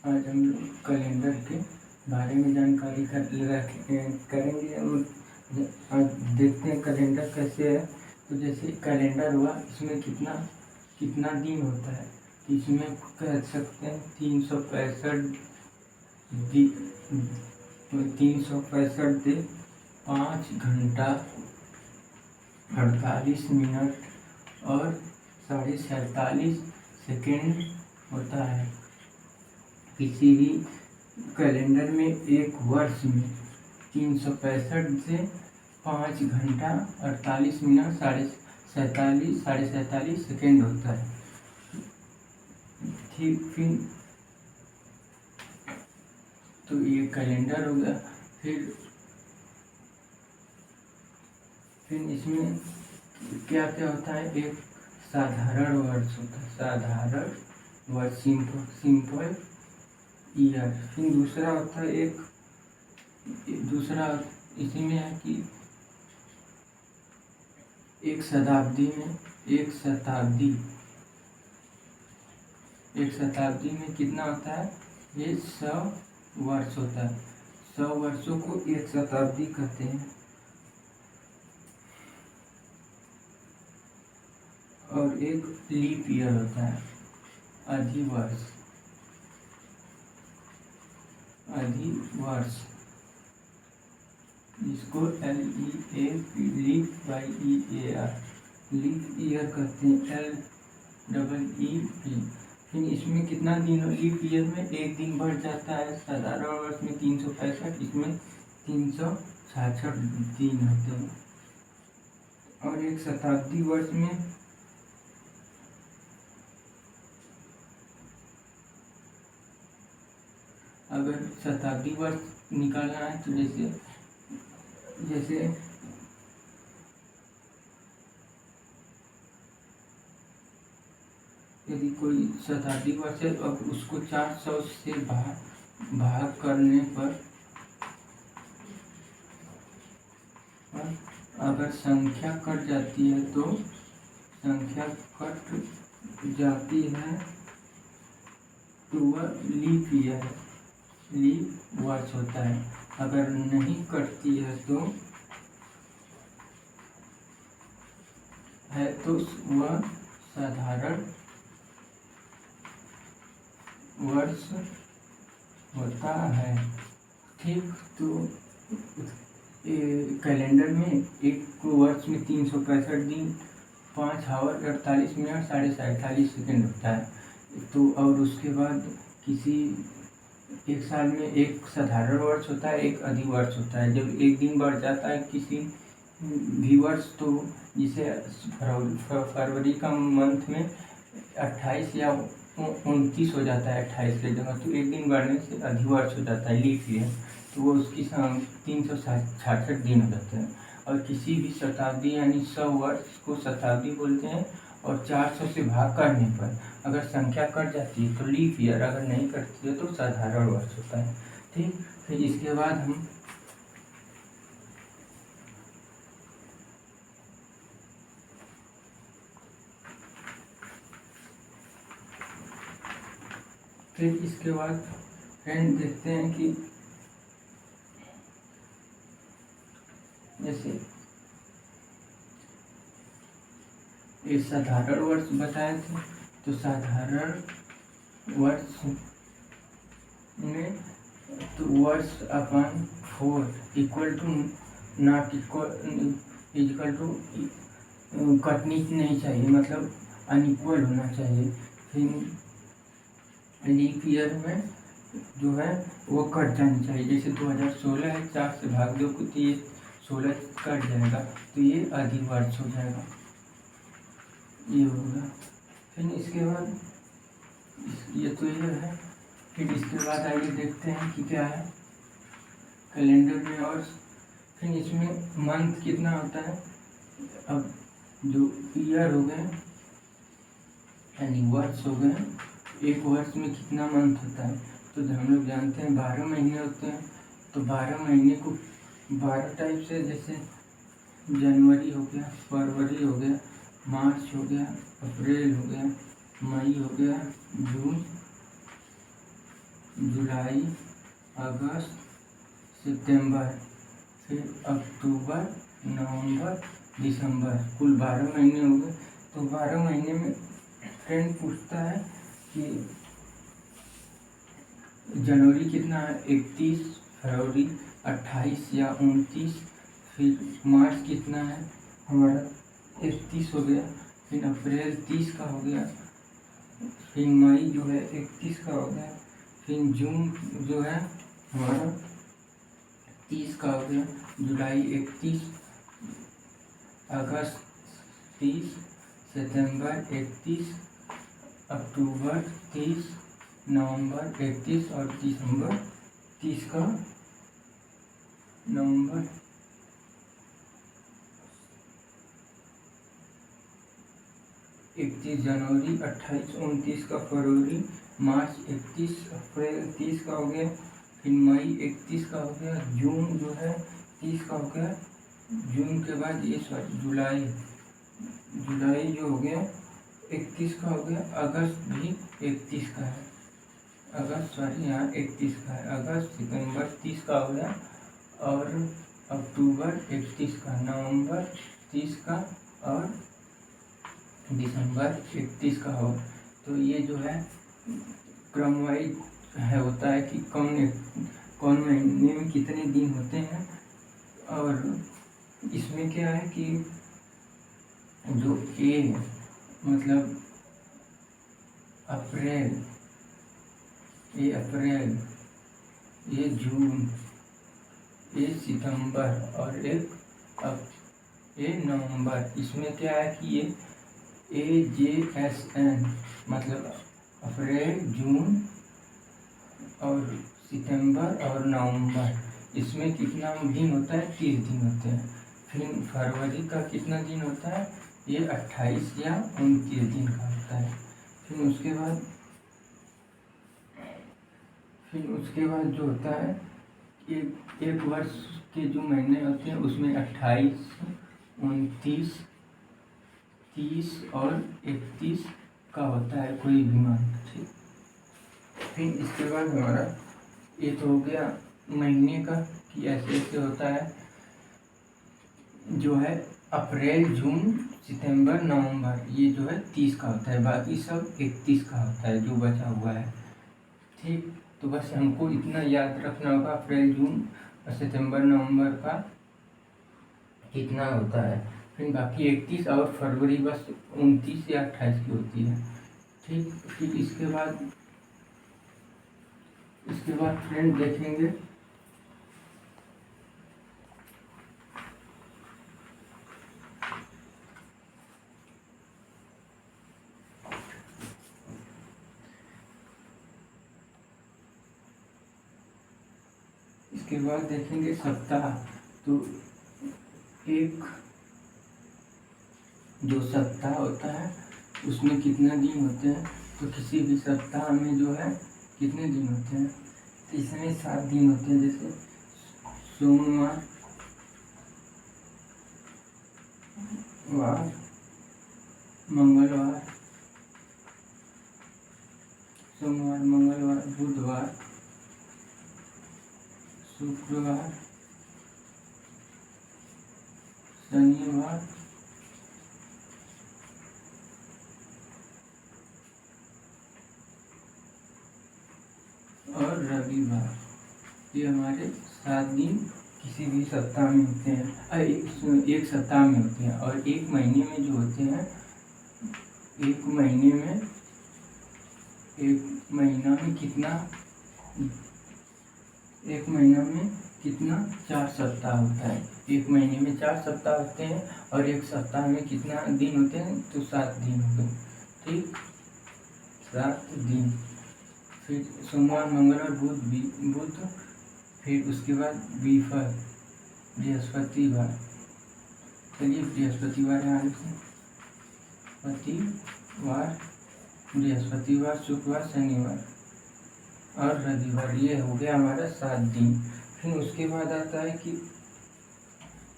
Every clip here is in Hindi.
आज हम लोग कैलेंडर के बारे में जानकारी करेंगे और आज देखते हैं कैलेंडर कैसे है। तो जैसे कैलेंडर हुआ, इसमें कितना कितना दिन होता है, तो इसमें कह सकते हैं 365 दिन 5 घंटा 48 मिनट और 47.5 सेकेंड होता है। किसी भी कैलेंडर में एक वर्ष में 365 से 5 घंटा 48 मिनट 47.5 सेकेंड होता है। ठीक, फिर तो ये कैलेंडर हो गया। फिर इसमें क्या क्या होता है, एक साधारण वर्ष होता है, साधारण वर्ष सिंपल ईयर। फिर दूसरा होता है दूसरा इसी में है कि एक शताब्दी में कितना होता है, ये 100 वर्ष होता है। 100 वर्षों को एक शताब्दी कहते हैं। और एक लीप ईयर होता है, अधिवर्ष। इसको लीप ईयर कहते हैं, LEEP। फिर इसमें कितना दिन, लीप ईयर में एक दिन बढ़ जाता है। साधारण वर्ष में 365, इसमें 366 दिन होते हैं। और एक शताब्दी वर्ष में अगर शताब्दी वर्ष निकालना है तो जैसे यदि कोई शताब्दी वर्ष है, अब उसको 400 से भाग करने पर अगर संख्या कट जाती है तो वह लीप वर्ष होता है। अगर नहीं कटती है तो वह साधारण वर्ष होता है। ठीक, तो कैलेंडर में एक वर्ष में 365 दिन 5 आवर 48 मिनट 47.5 सेकेंड होता है। तो और उसके बाद किसी एक साल में एक साधारण वर्ष होता है, एक अधिवर्ष होता है। जब एक दिन बढ़ जाता है किसी भी वर्ष, तो जिसे फरवरी का मंथ में 28 या 29 हो जाता है 28 की जगह, तो एक दिन बढ़ने से अधिवर्ष हो जाता है, लीप ईयर। तो वो उसकी 366 दिन हो जाते हैं। और किसी भी शताब्दी यानी 100 वर्ष को शताब्दी बोलते हैं। और 400 से भाग करने पर अगर संख्या कट जाती है तो लीप ईयर, अगर नहीं कटती है तो साधारण वर्ष होता है। ठीक, फिर इसके बाद हम फ्रेंड देखते हैं कि जैसे ये साधारण वर्ष बताए थे, तो साधारण वर्ष में तो वर्ष अपन 4 equal to not equal to कटनी नहीं चाहिए, मतलब अनइक्वल होना चाहिए। फिर लीप ईयर में जो है वो कट जानी चाहिए। जैसे 2016 है, 4 से भाग दो तो ये 16 कट जाएगा, तो ये अधिवर्ष हो जाएगा, ये होगा। फिर इसके बाद ये तो ये है। फिर इसके बाद आइए देखते हैं कि क्या है कैलेंडर में। और फिर इसमें मंथ कितना होता है। अब जो ईयर हो गए यानी वर्ष हो गए, एक वर्ष में कितना मंथ होता है, तो हम लोग जानते हैं 12 महीने होते हैं। तो 12 महीने को 12 टाइप से, जैसे जनवरी हो गया, फरवरी हो गया, मार्च हो गया, अप्रैल हो गया, मई हो गया, जून, जुलाई, अगस्त, सितंबर, फिर अक्टूबर, नवंबर, दिसंबर, कुल 12 महीने हो गए। तो 12 महीने में फ्रेंड पूछता है कि जनवरी कितना है, 31, फरवरी 28 या 29, फिर मार्च कितना है हमारा 31 हो गया, फिर अप्रैल 30 का हो गया, फिर मई जो है 31 का हो गया, फिर जून जो है हमारा 30 का हो गया, जुलाई 31, अगस्त 30, सितंबर 31, अक्टूबर 30, नवंबर 31 और दिसंबर 30 का, नवंबर 31 जनवरी, 28 29 का फरवरी, मार्च 31, अप्रैल 30 का हो गया, फिर मई 31 का हो गया, जून जो है 30 का हो गया, जून के बाद ये जुलाई, जुलाई जो हो गया 31 का हो गया, अगस्त भी 31 का है, अगस्त यहाँ 31 का है, अगस्त, सितंबर 30 का हो गया, और अक्टूबर 31 का, नवंबर 30 का और दिसंबर 31 का हो। तो ये जो है क्रम वाइज है, होता है कि कौन महीने में कितने दिन होते हैं। और इसमें क्या है कि जो ए मतलब अप्रैल, ये अप्रैल, ये जून, ये सितंबर और ये नवंबर, इसमें क्या है कि ये AJSN मतलब अप्रैल, जून और सितंबर और नवंबर, इसमें कितना दिन होता है, 30 दिन होते हैं। फिर फरवरी का कितना दिन होता है, ये 28 या 29 दिन का होता है। फिर उसके बाद जो होता है एक वर्ष के जो महीने होते हैं उसमें 28, 29, 30 और 31 का होता है कोई भी मान, ठीक। फिर इसके बाद हमारा ये तो हो गया महीने का कि ऐसे ऐसे होता है, जो है अप्रैल, जून, सितंबर, नवंबर, ये जो है 30 का होता है, बाकी सब 31 का होता है जो बचा हुआ है, ठीक। तो बस हमको इतना याद रखना होगा, अप्रैल, जून और सितंबर, नवंबर का कितना होता है। फिर बाकी 31 और फरवरी बस 29 या 28 की होती है, ठीक। फिर इसके बाद फ्रेंड देखेंगे सप्ताह। तो एक जो सप्ताह होता है उसमें कितना दिन होते हैं, तो किसी भी सप्ताह में जो है कितने दिन होते हैं, तो इसमें 7 दिन होते हैं। जैसे सोमवार, मंगलवार, बुधवार, शुक्रवार, शनिवार और रविवार, ये हमारे 7 दिन किसी भी सप्ताह में होते हैं, एक सप्ताह में होते हैं। और एक महीने में जो होते हैं, एक महीना में कितना 4 सप्ताह होता है। एक महीने में 4 सप्ताह होते हैं और एक सप्ताह में कितना दिन होते हैं, तो 7 दिन होते हैं, ठीक, 7 दिन। फिर सोमवार, मंगलवार, बुध, फिर उसके बाद बीफर, बृहस्पतिवार, चलिए बृहस्पतिवार यहाँ लिखें, बृहस्पतिवार, शुक्रवार, शनिवार और रविवार, ये हो गया हमारा 7 दिन। फिर उसके बाद आता है कि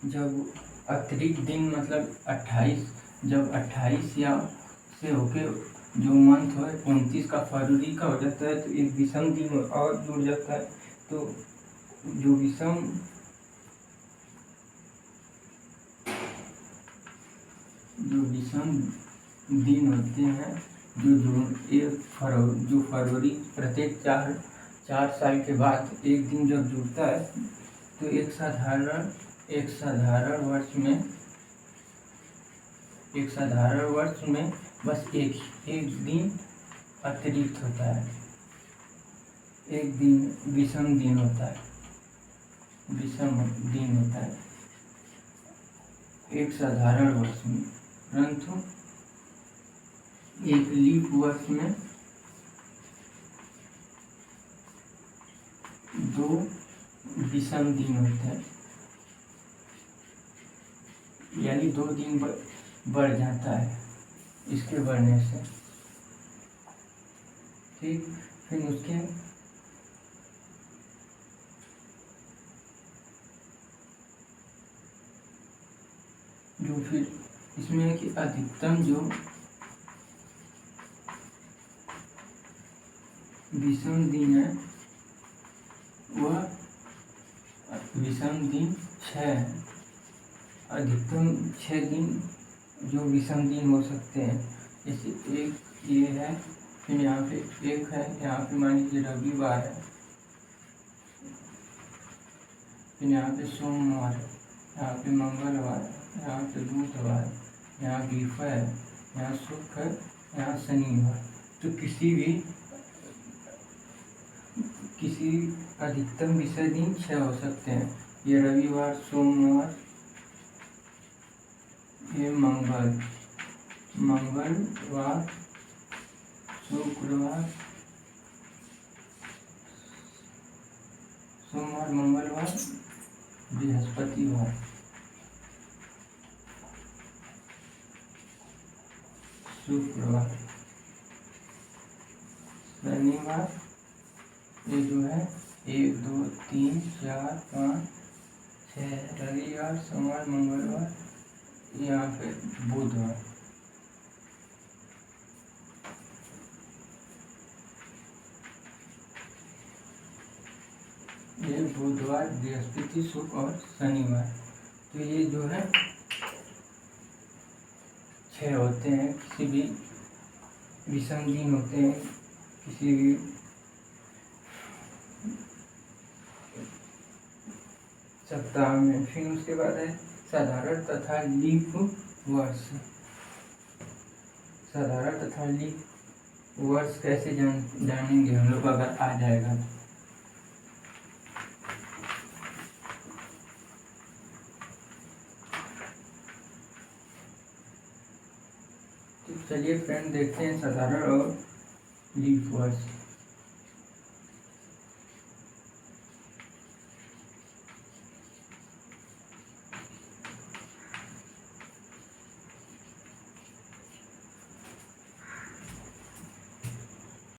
जब अतिरिक्त दिन मतलब 28, जब 28 या से होके जो मंथ है 29 का फरवरी का हो जाता है तो एक विषम दिन और जुड़ जाता है। तो जो विषम दिन होते हैं जो जून जो फरवरी प्रत्येक चार साल के बाद एक दिन जब जुड़ता है तो एक साधारण वर्ष में बस एक दिन अतिरिक्त होता है, एक दिन विषम दिन होता है, एक साधारण वर्ष में, परंतु एक लीप वर्ष में 2 विषम दिन होते हैं, यानी 2 दिन बढ़ जाता है इसके बढ़ने से। ठीक, फिर उसके जो फिर इसमें है कि अधिकतम जो विषम दिन है वह विषम दिन 6 है। अधिकतम 6 दिन जो विषम दिन हो सकते हैं, जैसे एक ये है, फिर यहाँ पे एक है, यहाँ पे मान लीजिए रविवार है, फिर यहाँ पे सोमवार है, यहाँ पे मंगलवार है, यहाँ पे बुधवार, यहाँ वीफा है, यहाँ शुक्र है, यहाँ शनिवार। तो किसी अधिकतम विषय दिन 6 हो सकते हैं। ये रविवार, सोमवार, ये मंगलवार, शुक्रवार, सोमवार, मंगलवार, बृहस्पतिवार, शुक्रवार, शनिवार, ये जो है 1 2 3 4 5 6 रविवार, सोमवार, मंगलवार, यहाँ पे बुधवार। ये बुधवार, बृहस्पति, शुक्र और शनिवार। तो ये जो है 6 होते हैं, किसी भी विषम दिन होते हैं किसी भी सप्ताह में। फिर उसके बाद है साधारण तथा लीप वर्ष। साधारण तथा लीप वर्ष कैसे जानेंगे हम लोग अगर आ जाएगा तो। चलिए फ्रेंड देखते हैं साधारण और लीप वर्ष।